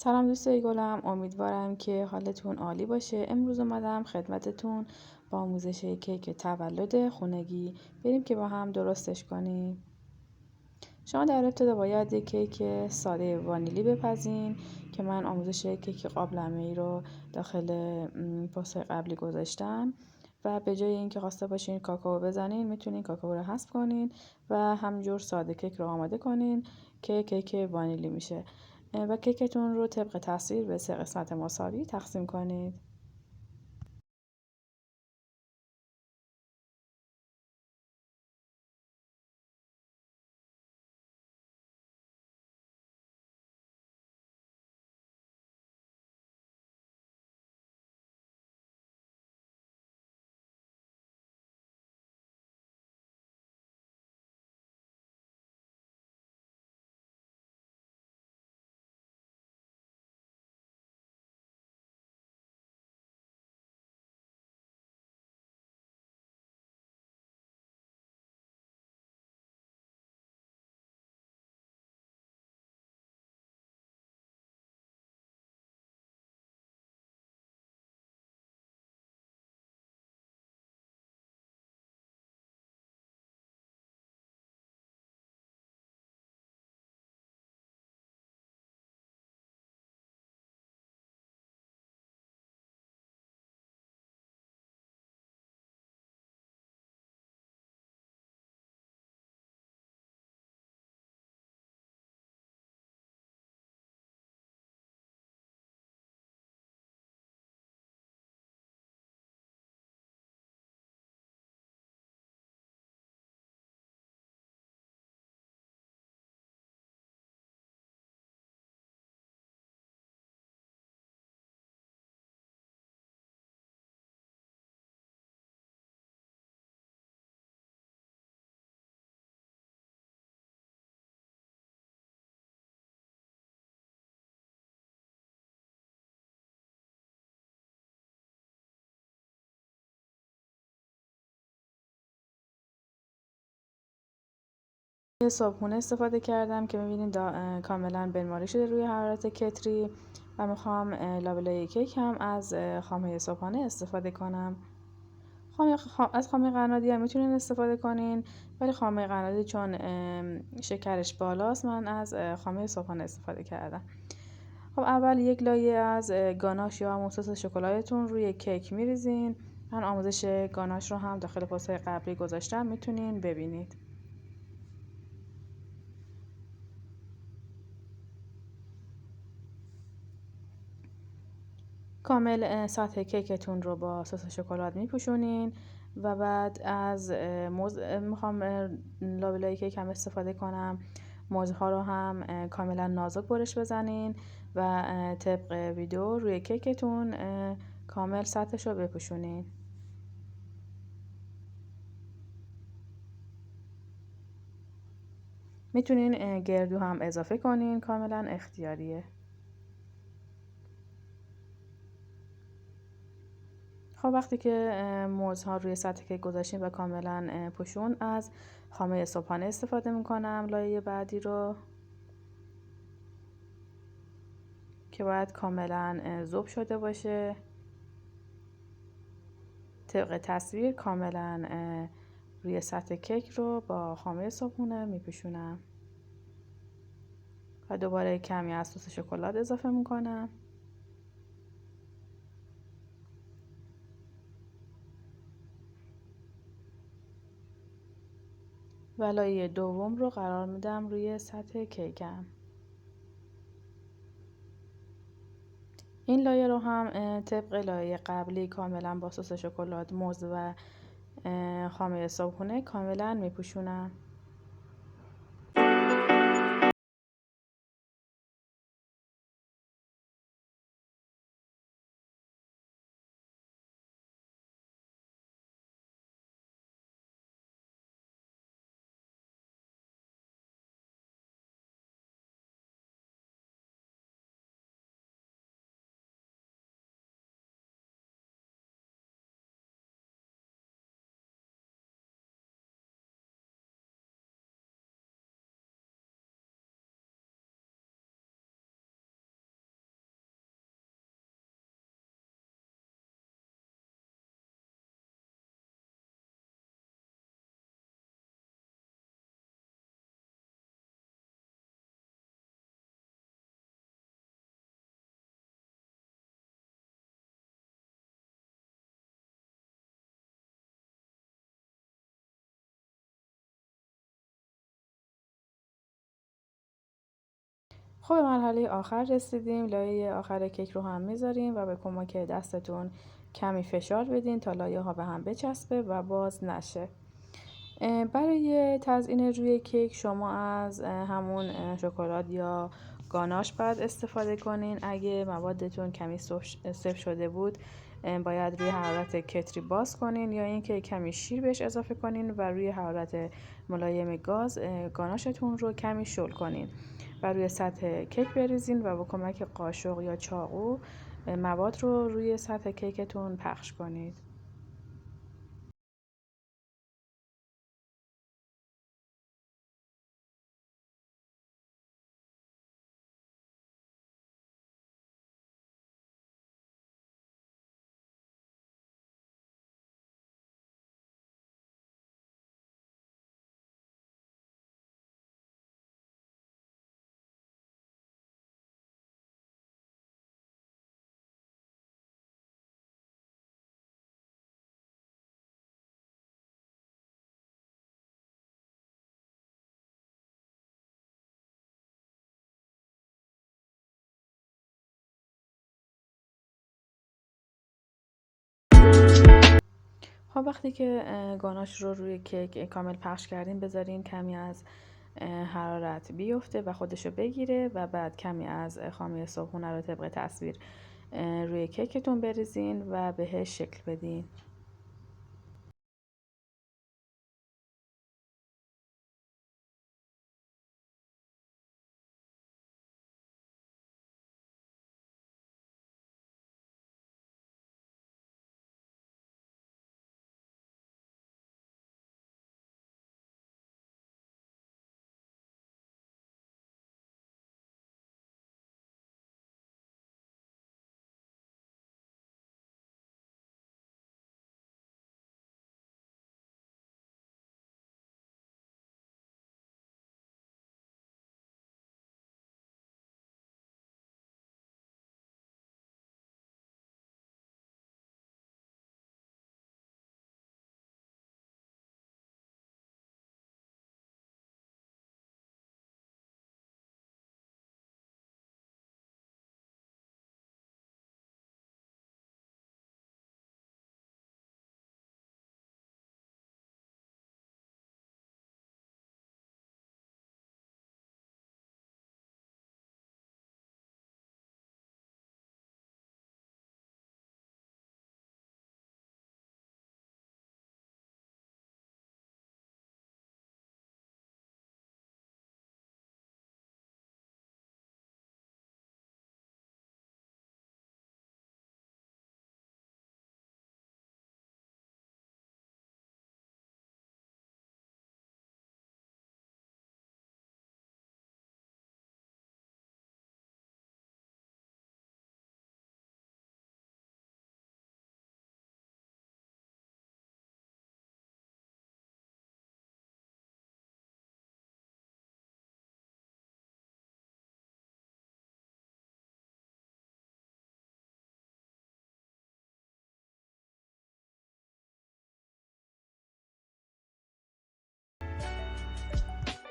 سلام دوستای گلم، امیدوارم که حالتون عالی باشه. امروز اومدم خدمتتون با آموزش کیک تولد خونگی. بریم که با هم درستش کنیم. شما در ابتدا باید یک کیک ساده وانیلی بپزین که من آموزش کیک قابلمه‌ای رو داخل پست قبلی گذاشتم و به جای اینکه خواسته باشین کاکائو بزنین میتونین کاکائو رو حذف کنین و همینجور ساده کیک رو آماده کنین که کیک وانیلی میشه و کیکتون رو طبق تصویر به 3 قسمت مساوی تقسیم کنید. یه صابخونه استفاده کردم که می‌بینید کاملا بنماری شده روی حرارت کتری و میخوام لابلای کیک هم از خامه صبحانه استفاده کنم. از خامه قنادی هم میتونین استفاده کنین، ولی خامه قنادی چون شکرش بالاست من از خامه صبحانه استفاده کردم. خب اول یک لایه از گاناش یا همون سس شکلاتتون روی کیک میریزین. من آموزش گاناش رو هم داخل پست‌های قبلی گذاشتم، میتونین ببینید. کامل سطح کیکتون رو با سس شکلات میپوشونین و بعد از میخوام لابلای کیک هم استفاده کنم. موزها رو هم کاملا نازک برش بزنین و طبق ویدیو روی کیکتون کامل سطحش رو بپوشونین. میتونین گردو هم اضافه کنین، کاملا اختیاریه. خب وقتی که موزها روی سطح کیک گذاشتیم و کاملا پوشون، از خامه صبحانه استفاده میکنم لایه بعدی رو که باید کاملا ذوب شده باشه. طبق تصویر کاملا روی سطح کیک رو با خامه صبحانه میپوشونم و دوباره کمی از سس شکلات اضافه میکنم و لایه دوم رو قرار میدم روی سطح کیکم. این لایه رو هم طبق لایه قبلی کاملا با سس شکلات، موز و خامه صبحونه کاملا میپوشونم. خب به مرحله آخر رسیدیم. لایه آخر کیک رو هم میذاریم و به کمک دستتون کمی فشار بدین تا لایه ها به هم بچسبه و باز نشه. برای تزیین روی کیک شما از همون شکلات یا گاناش باید استفاده کنین. اگه موادتون کمی سفت شده بود باید روی حرارت کتری باز کنین یا اینکه کمی شیر بهش اضافه کنین و روی حرارت ملایم گاز گاناشتون رو کمی شل کنین و روی سطح کیک بریزین و با کمک قاشق یا چاقو مواد رو روی سطح کیکتون پخش کنید. خب وقتی که گاناش رو روی کیک کامل پخش کردین بذارین کمی از حرارت بیفته و خودشو بگیره و بعد کمی از خامه صبحونه رو طبق تصویر روی کیکتون بریزین و بهش شکل بدین.